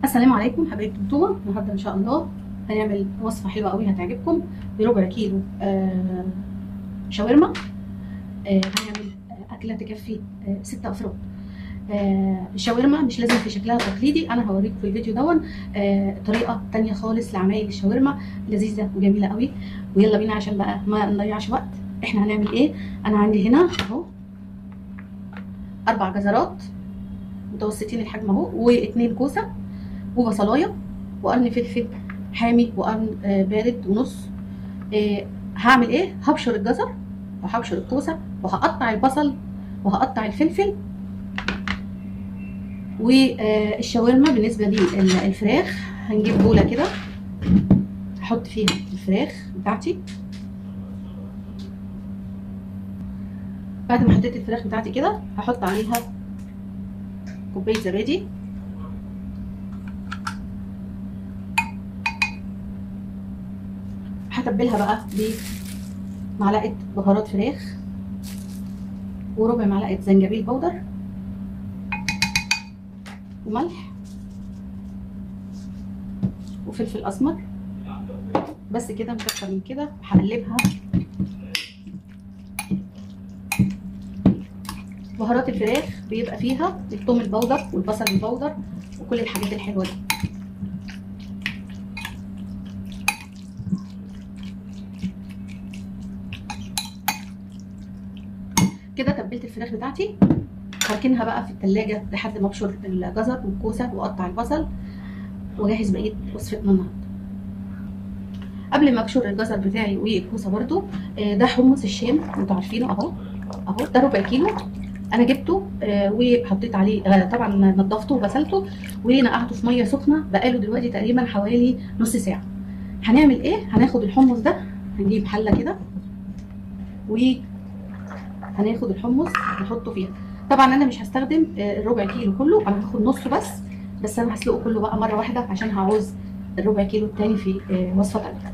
السلام عليكم حبايب الدكتوره. النهارده ان شاء الله هنعمل وصفه حلوه قوي هتعجبكم بربع كيلو شاورما. هنعمل اكله تكفي 6 افراد. الشاورما مش لازم في شكلها تقليدي، انا هوريكم في الفيديو دون طريقه تانية خالص لعمايل الشاورما لذيذه وجميله قوي. ويلا بينا عشان بقى ما نضيعش وقت. احنا هنعمل ايه؟ انا عندي هنا اهو 4 جزرات متوسطين الحجم اهو، و2 كوسه، وبصلايه، وقرن فلفل حامي، وقرن بارد ونص. هعمل ايه؟ هبشر الجزر وهبشر الكوسه وهقطع البصل وهقطع الفلفل. والشاورما بالنسبه للفراخ هنجيب بوله كده احط فيها الفراخ بتاعتي. بعد ما حطيت الفراخ بتاعتي كده هحط عليها كوبايه زبادي، هتبلها بقى بمعلقه بهارات فراخ وربع معلقه زنجبيل بودر وملح وفلفل اسمر، بس كده مش اكتر من كده. هقلبها. بهارات الفراخ بيبقى فيها الثوم البودر والبصل البودر وكل الحاجات الحلوه دي. كده تبلت الفراخ بتاعتي، هركنها بقى في التلاجة لحد ما ابشر الجزر والكوسه واقطع البصل واجهز بقيه وصفتنا النهارده. قبل ما ابشر الجزر بتاعي والكوسه برده، ده حمص الشام انتوا عارفينه اهو. ده ربع كيلو انا جبته وحطيت عليه طبعا نضفته وغسلته ونقعته في ميه سخنه بقاله دلوقتي تقريبا حوالي نص ساعه. هنعمل ايه؟ هناخد الحمص ده، هنجيب حله كده وهناخد الحمص نحطه فيها. طبعا انا مش هستخدم الربع كيلو كله، انا هاخد نصه بس انا هسلقه كله بقى مره واحده عشان هعوز الربع كيلو التاني في وصفه تانيه.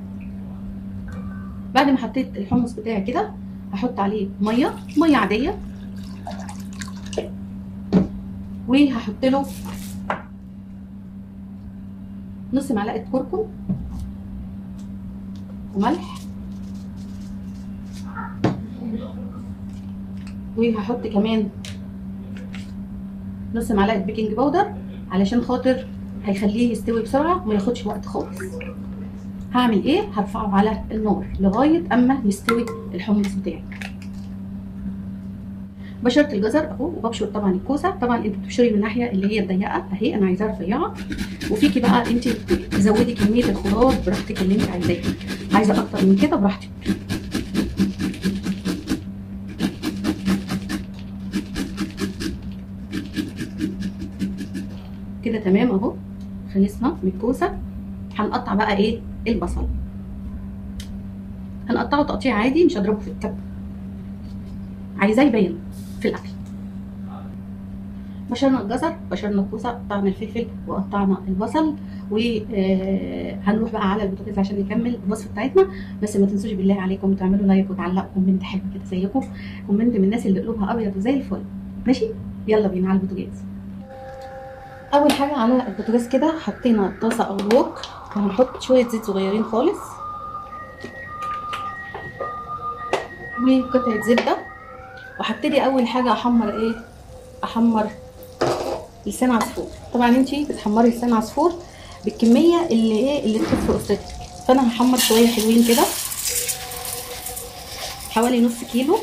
بعد ما حطيت الحمص بتاعي كده هحط عليه ميه عاديه، وهحط له نص معلقه كركم وملح، وهحط كمان نص معلقه بيكنج باودر علشان خاطر هيخليه يستوي بسرعه وما ياخدش وقت خالص. هعمل ايه؟ هرفعه على النار لغايه اما يستوي الحمص بتاعي. بشرت الجزر اهو وببشر طبعا الكوسه. طبعا انت بتبشري من الناحيه اللي هي الضيقه اهي، انا عايزاها رفيعه، وفيكي بقى انت تزودي كميه الخضار براحتك اللي انت عايزاه. عايزه اكتر من كده براحتك. كده تمام اهو، خلصنا من الكوسه. هنقطع بقى ايه؟ البصل هنقطعه تقطيع عادي، مش هضربه في الكب، عايزاه يبين في الاكل. بشرنا الجزر، بشرنا الكوسه، قطعنا الفلفل وقطعنا البصل، وهنروح بقى على البوتاجاز عشان نكمل الوصفه بتاعتنا. بس ما تنسوش بالله عليكم تعملوا لايك وتعلقوا كومنت حلو كده زيكم، كومنت من الناس اللي قلوبها ابيض وزي الفل. ماشي، يلا بينا على البوتاجاز. اول حاجه على البوتاجاز كده حطينا طاسه او وok، وهنحط شويه زيت صغيرين خالص وقطعه زبده. وهبتدي اول حاجه احمر لسان عصفور. طبعا انتي بتحمري لسان عصفور بالكميه اللي تكفي اسرتك، فانا هحمر شويه حلوين كده حوالي نص كيلو.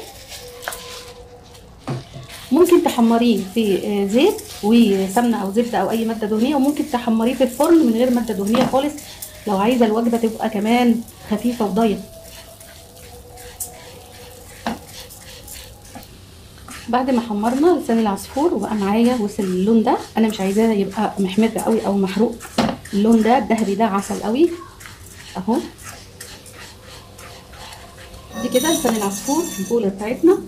ممكن تحمريه في زيت وسمنه او زبده او اي ماده دهنيه، وممكن تحمريه في الفرن من غير ماده دهنيه خالص لو عايزه الوجبه تبقى كمان خفيفه وضيه. بعد ما حمرنا لسان العصفور وبقى معايا وصل اللون ده، انا مش عايزاه يبقى محمر قوي او محروق، اللون ده الذهبي ده عسل قوي اهو. دي كده لسان العصفور في البوله بتاعتنا.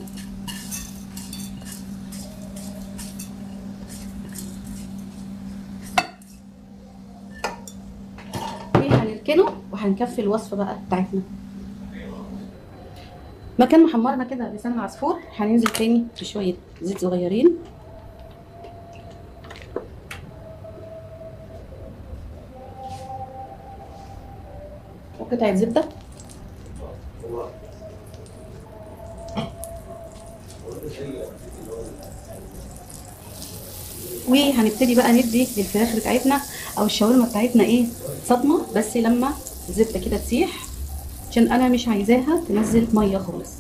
وهنركنه وهنكفي الوصفه بقى بتاعتنا. مكان ما حمرنا كده لسان العصفور هننزل تاني بشويه زيت صغيرين، وقطعه زبده، وهنبتدي بقى ندي للفراخ بتاعتنا او الشاورما بتاعتنا ايه، صدمه، بس لما الزبده كده تسيح، عشان انا مش عايزاها تنزل ميه خالص.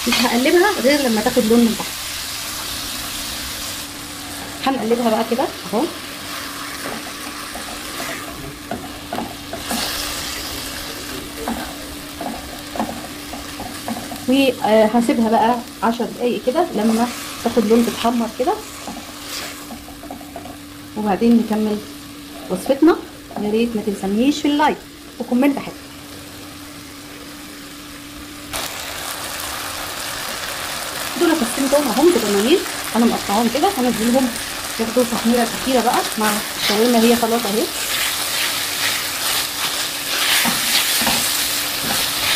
مش هقلبها غير لما تاخد لون من تحت. هنقلبها بقى كده اهو، وهسيبها بقى 10 دقايق كده لما تاخد لون تتحمر كده، وبعدين نكمل وصفتنا. يا ريت ما تنسونيش في اللايك وكومنت حلو. دول فصين توم اهم صغننين انا مقطعاهم كده، هنزلهم ياخدوا تحميره اخيره بقى مع الشاورما. هي خلاص اهي.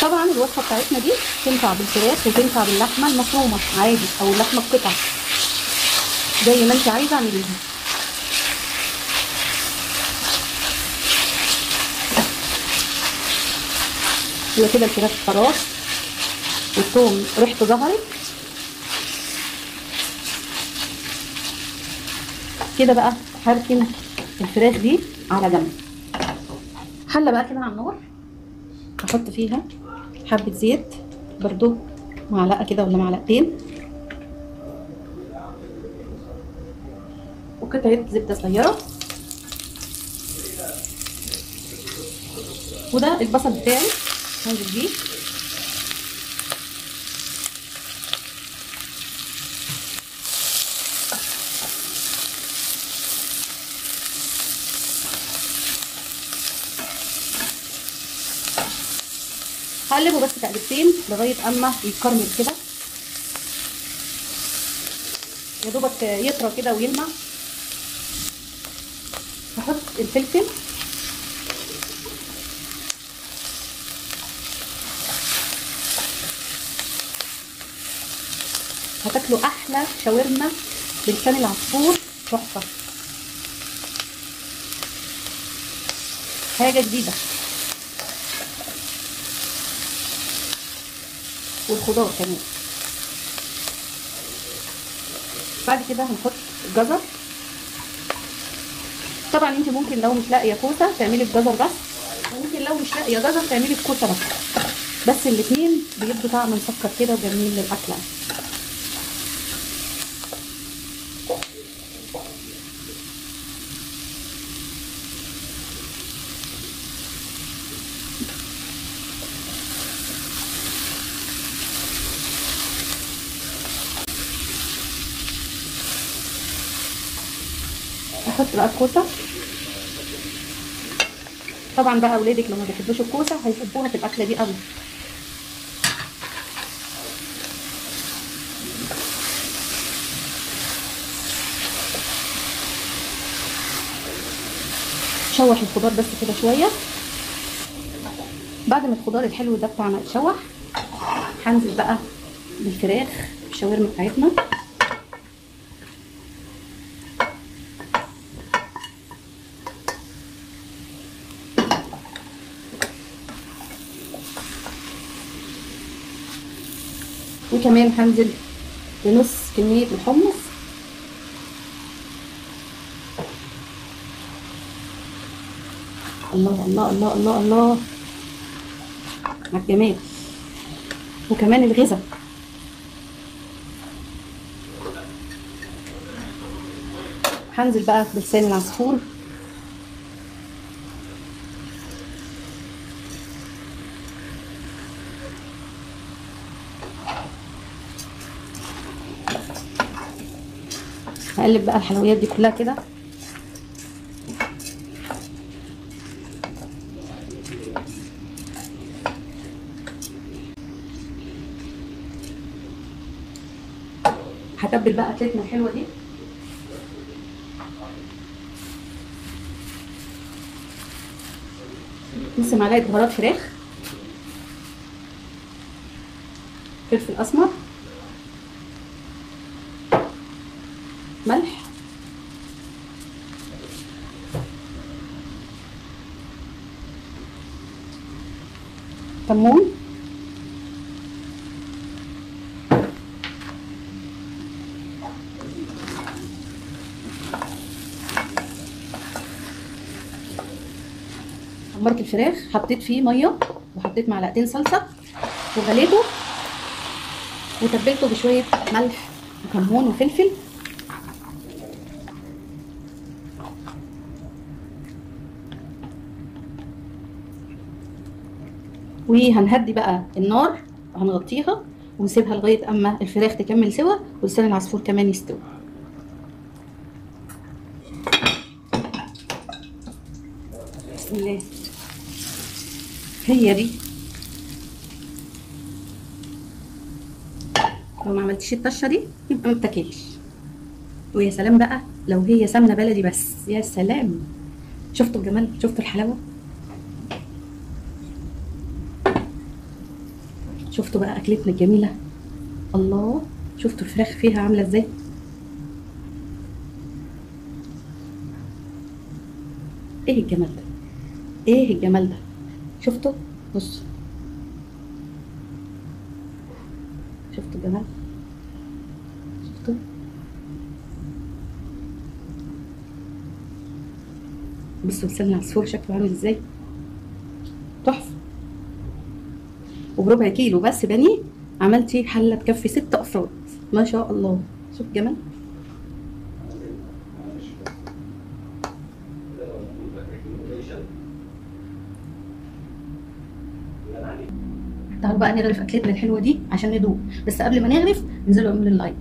طبعا الوصفه بتاعتنا دي تنفع بالفراخ وتنفع باللحمه المفرومه عادي، او اللحمه القطع، زي ما انت عايزه اعمليها. هي كده الفراخ خلاص والثوم ريحته ظهرت كده. بقى هركن الفراخ دي على جنب. حله بقى كده على النار، هحط فيها حبه زيت برضو، معلقه كده ولا معلقتين، وقطعه زبده صغيره، وده البصل بتاعي هنزل بيه. هقلبه بس تقلبتين لغايه اما يتكرمل كده، يا دوبك يطرى كده ويلمع. هحط الفلفل، هتاكلوا احلى شاورما بلسان العصفور، تحفه، حاجه جديده. والخضار كمان. بعد كده هنحط الجزر. طبعا انت ممكن لو مش لاقيه كوسه تعملي الجزر بس، وممكن لو مش لاقيه جزر تعملي الكوسه بس الاثنين بيدوا طعم مسكر كده وجميل للاكله. احط بقى الكوسه. طبعا بقى اولادك لو ما بيحبوش الكوسه هيحبوها في الاكله دي قوي. شوح الخضار بس كده شويه. بعد ما الخضار الحلو ده بتاعنا اتشوح، هنزل بقى بالفراخ الشاورما بتاعتنا. وكمان هنزل بنص كمية الحمص. الله الله الله الله الله على الجمال، وكمان الغذاء. هنزل بقى بلسان العصفور. هقلب بقى الحلويات دي كلها كده. هتبل بقى اكلتنا الحلوه دي. نص معلقه بهارات فراخ، فلفل اسمر، ملح، كمون، حمرت الفراخ، حطيت فيه ميه وحطيت معلقتين صلصه وغليته وتبلته بشويه ملح وكمون وفلفل. وهنهدي بقى النار وهنغطيها ونسيبها لغايه اما الفراخ تكمل سوا ولسان العصفور كمان يستوي. بسم الله. هي دي، لو ما عملتيش الطشه دي يبقى ما بتاكلش. ويا سلام بقى لو هي سمنه بلدي بس، يا سلام. شفتوا الجمال؟ شفتوا الحلاوه؟ شفتوا بقى اكلتنا الجميله؟ الله، شفتوا الفراخ فيها عامله ازاي؟ ايه الجمال ده؟ ايه الجمال ده؟ شفتوا؟ بصوا، شفتوا الجمال؟ شفتوا؟ بصوا لسان العصفور شكله عامل ازاي؟ تحفه. وبربع كيلو بس بني عملتي حله تكفي 6 افراد، ما شاء الله. شوف الجمال. تعالوا بقى نغرف اكلتنا الحلوه دي عشان ندوق، بس قبل ما نغرف انزلوا اعملوا اللايك.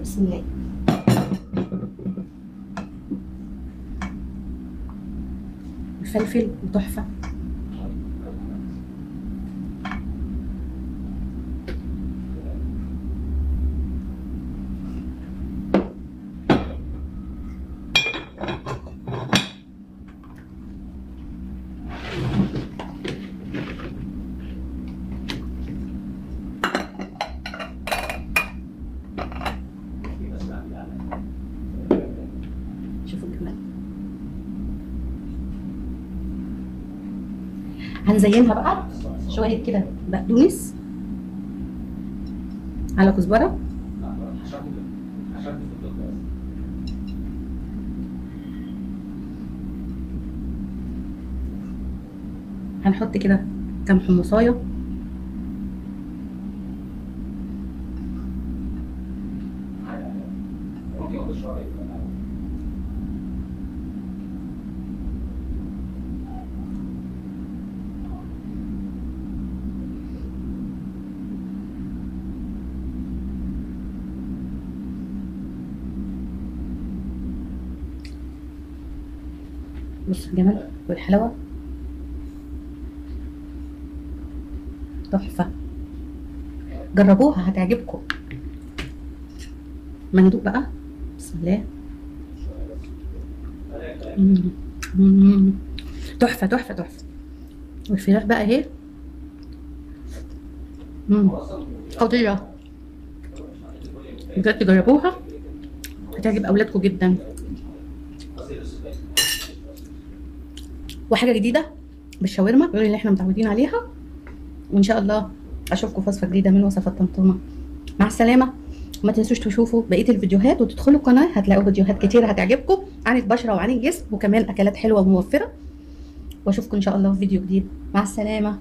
بسم الله. الفلفل وتحفه. شوفوا الجمال. هنزينها بقى شويه كده بقدونس على كزبره، هنحط كده كام حمصايه، بصوا الجمال والحلاوه. تحفه، جربوها هتعجبكم. مندوق بقى. بسم الله. تحفه تحفه تحفه. والفراخ بقى اهي خطيره بجد، جربوها هتعجب اولادكم جدا. وحاجه جديده بالشاورما غير اللي احنا متعودين عليها. وان شاء الله اشوفكم في وصفه جديده من وصفات طنطومه. مع السلامه. وما تنسوش تشوفوا بقيه الفيديوهات وتدخلوا القناه، هتلاقوا فيديوهات كتير هتعجبكم عن البشره وعن الجسم، وكمان اكلات حلوه وموفره. واشوفكم ان شاء الله في فيديو جديد. مع السلامه.